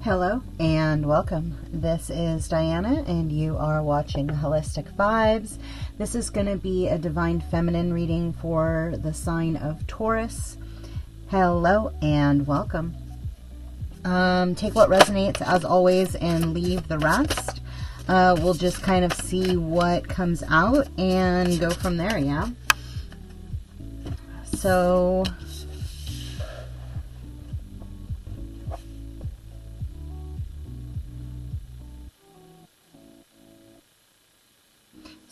Hello and welcome. This is Diana and you are watching Holistic Vibes. This is going to be a Divine Feminine reading for the sign of Taurus. Hello and welcome. Take what resonates as always and leave the rest. We'll just kind of see what comes out and go from there, yeah? So...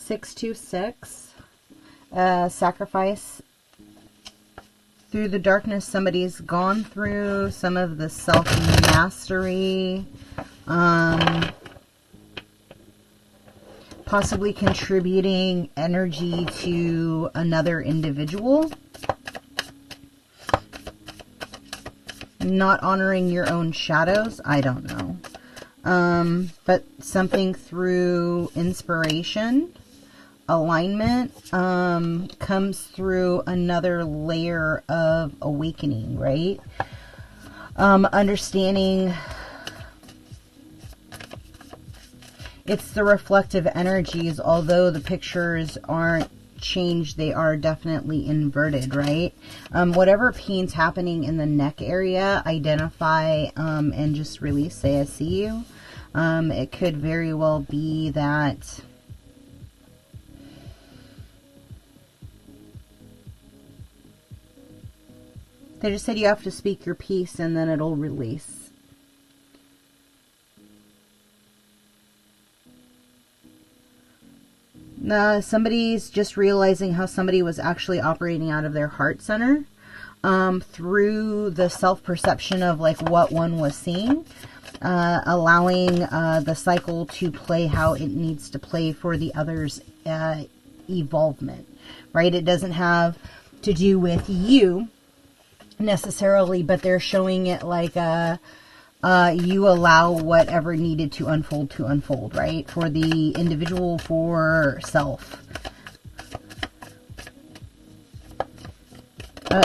(626), sacrifice. Through the darkness, somebody's gone through some of the self-mastery, possibly contributing energy to another individual, not honoring your own shadows, I don't know, but something through inspiration, alignment, comes through another layer of awakening, right? Understanding it's the reflective energies, although the pictures aren't changed, they are definitely inverted, right? Whatever pain's happening in the neck area, identify and just release, say I see you. It could very well be that they just said you have to speak your piece and then it'll release. Somebody's just realizing how somebody was actually operating out of their heart center through the self-perception of like what one was seeing, allowing the cycle to play how it needs to play for the other's evolvement, right? It doesn't have to do with you necessarily, but they're showing it like you allow whatever needed to unfold, right? For the individual, for self.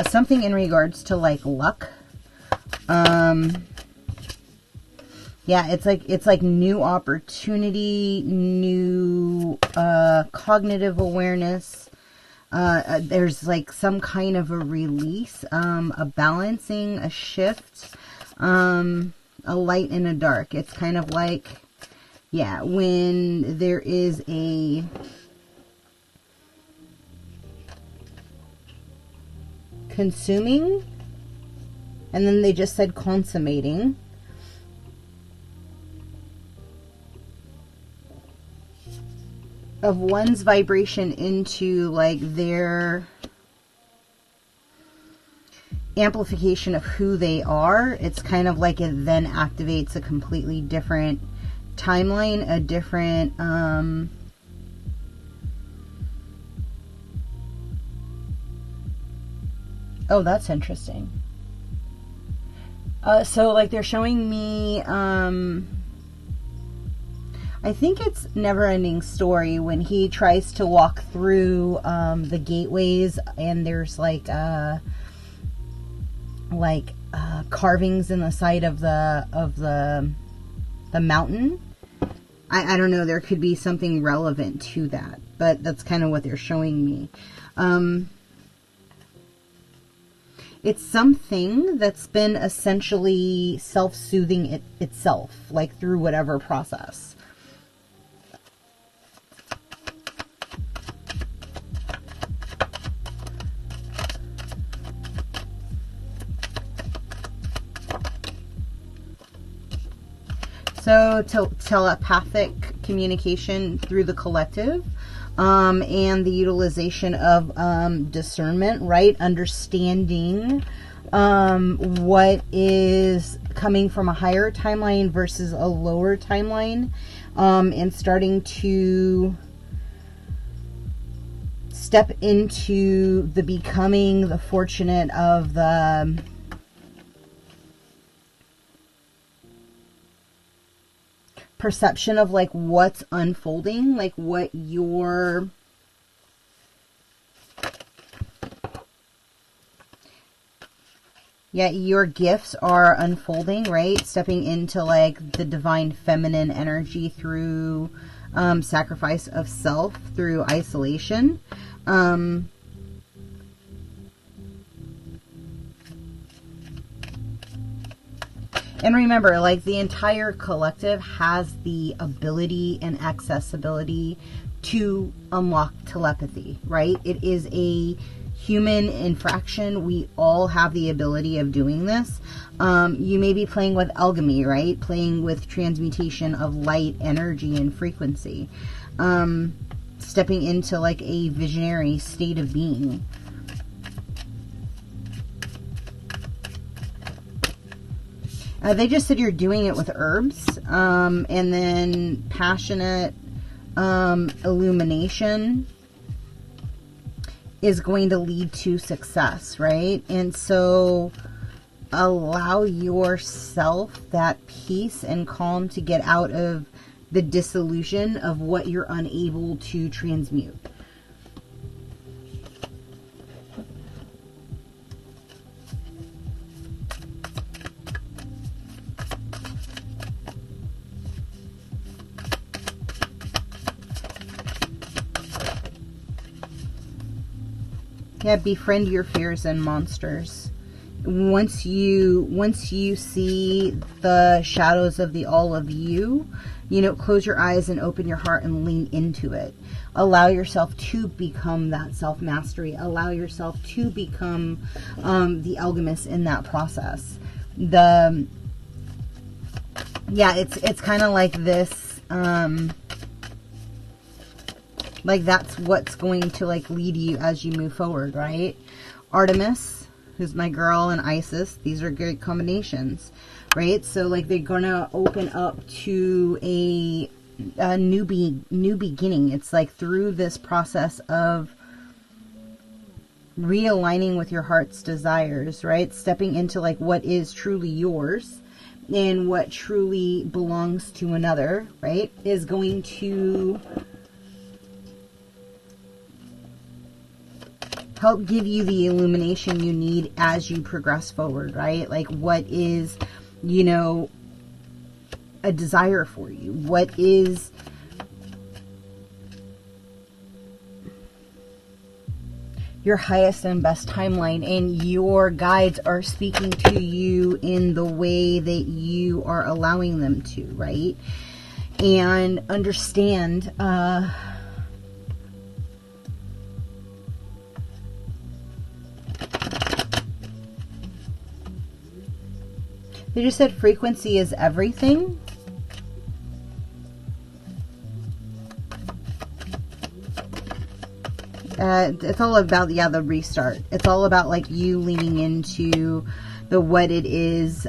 Something in regards to like luck. Yeah, it's like new opportunity, new cognitive awareness. There's like some kind of a release, a balancing, a shift, a light and a dark. It's kind of like, yeah, when there is a consuming, and then they just said consummating. Of one's vibration into like their amplification of who they are. It's kind of like it then activates a completely different timeline, a different oh, that's interesting. So like they're showing me I think it's Never Ending Story when he tries to walk through the gateways and there's like carvings in the side of the mountain. I don't know, there could be something relevant to that, but that's kind of what they're showing me. It's something that's been essentially self-soothing itself, like through whatever process. So telepathic communication through the collective, and the utilization of discernment, right? Understanding what is coming from a higher timeline versus a lower timeline, and starting to step into the becoming, the fortunate of the perception of like what's unfolding, like what your Yeah, your gifts are unfolding, right? Stepping into like the divine feminine energy through sacrifice of self, through isolation. And remember, like, the entire collective has the ability and accessibility to unlock telepathy, right? It is a human infraction. We all have the ability of doing this. You may be playing with alchemy, right? Playing with transmutation of light, energy, and frequency. Stepping into like a visionary state of being. They just said you're doing it with herbs, and then passionate illumination is going to lead to success, right? And so allow yourself that peace and calm to get out of the disillusion of what you're unable to transmute. Yeah, befriend your fears and monsters. Once you see the shadows of the all of you, you know, close your eyes and open your heart and lean into it. Allow yourself to become that self-mastery. Allow yourself to become the alchemist in that process. Yeah, it's kind of like this. Like, that's what's going to like lead you as you move forward, right? Artemis, who's my girl, and Isis, these are great combinations, right? So like, they're gonna open up to a new beginning. It's like through this process of realigning with your heart's desires, right? Stepping into like what is truly yours and what truly belongs to another, right? Is going to help give you the illumination you need as you progress forward, right? Like, what is, you know, a desire for you? What is your highest and best timeline? And your guides are speaking to you in the way that you are allowing them to, right? And understand, they just said frequency is everything. It's all about, yeah, the restart. It's all about like you leaning into the what it is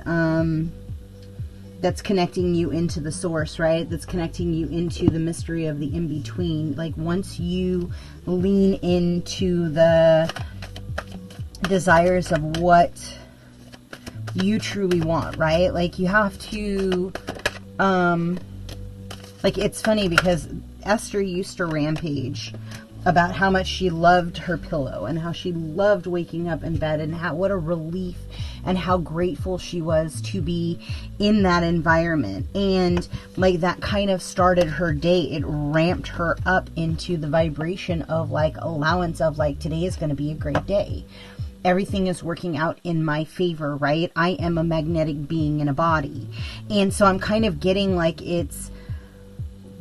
that's connecting you into the source, right? That's connecting you into the mystery of the in-between. Like, once you lean into the desires of what you truly want, right? Like, you have to, like, it's funny because Esther used to rampage about how much she loved her pillow and how she loved waking up in bed and how, what a relief and how grateful she was to be in that environment. And like, that kind of started her day. It ramped her up into the vibration of like allowance of like, today is going to be a great day. Everything is working out in my favor, right? I am a magnetic being in a body. And so I'm kind of getting like,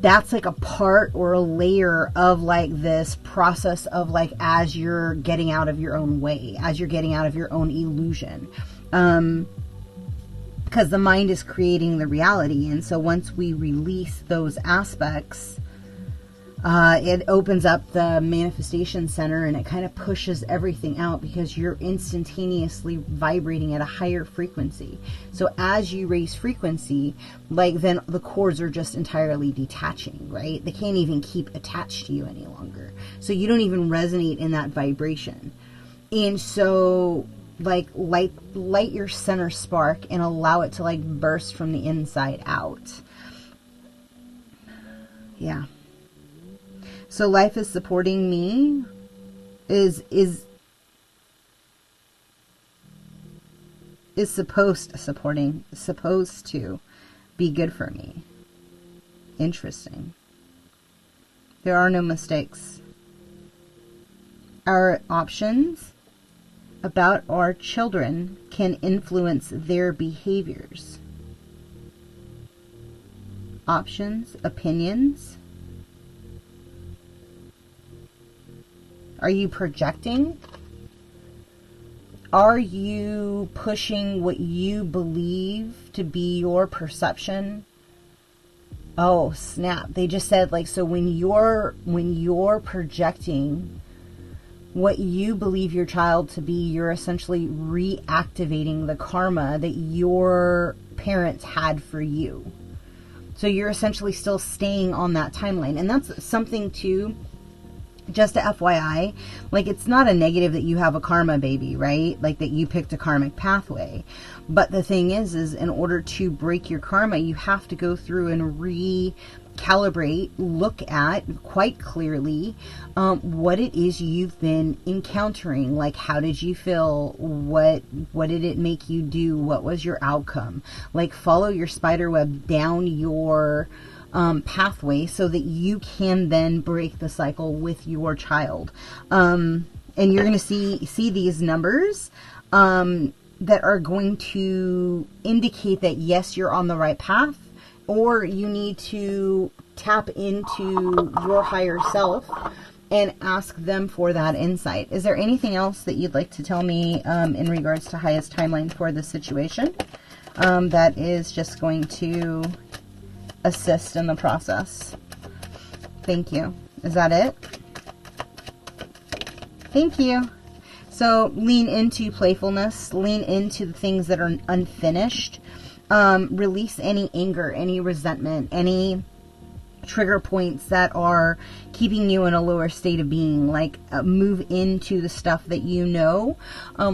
that's like a part or a layer of like this process of like, as you're getting out of your own way, as you're getting out of your own illusion. Because the mind is creating the reality. And so once we release those aspects, it opens up the manifestation center and it kind of pushes everything out because you're instantaneously vibrating at a higher frequency. So as you raise frequency, like, then the cords are just entirely detaching, right? They can't even keep attached to you any longer. So you don't even resonate in that vibration. And so like, light your center spark and allow it to like burst from the inside out. Yeah. So life is supporting me, is is supposed to be good for me. Interesting. There are no mistakes. Our options about our children can influence their behaviors. Options, opinions. Are you projecting? Are you pushing what you believe to be your perception? Oh, snap. They just said, like, so when you're projecting what you believe your child to be, you're essentially reactivating the karma that your parents had for you. So you're essentially still staying on that timeline. And that's something too, just to FYI, like, it's not a negative that you have a karma baby, right? Like, that you picked a karmic pathway. But the thing is in order to break your karma, you have to go through and recalibrate, look at quite clearly what it is you've been encountering. Like, how did you feel? What did it make you do? What was your outcome? Like, follow your spider web down your pathway so that you can then break the cycle with your child. And you're going to see these numbers that are going to indicate that yes, you're on the right path, or you need to tap into your higher self and ask them for that insight. Is there anything else that you'd like to tell me in regards to highest timeline for this situation that is just going to assist in the process? Thank you. Is that it? Thank you. So lean into playfulness, lean into the things that are unfinished, release any anger, any resentment, any trigger points that are keeping you in a lower state of being. Like, move into the stuff that you know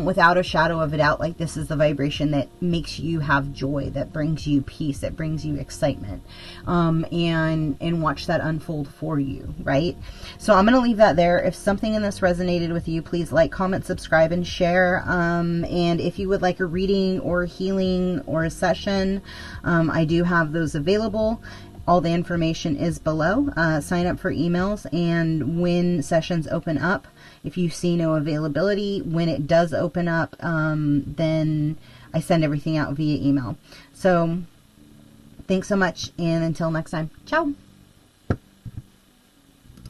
without a shadow of a doubt. Like, this is the vibration that makes you have joy, that brings you peace, that brings you excitement, and watch that unfold for you, right? So I'm going to leave that there. If something in this resonated with you, please like, comment, subscribe, and share. And if you would like a reading or a healing or a session, I do have those available. All the information is below. Sign up for emails, and when sessions open up, if you see no availability, when it does open up, then I send everything out via email. So thanks so much, and until next time, ciao.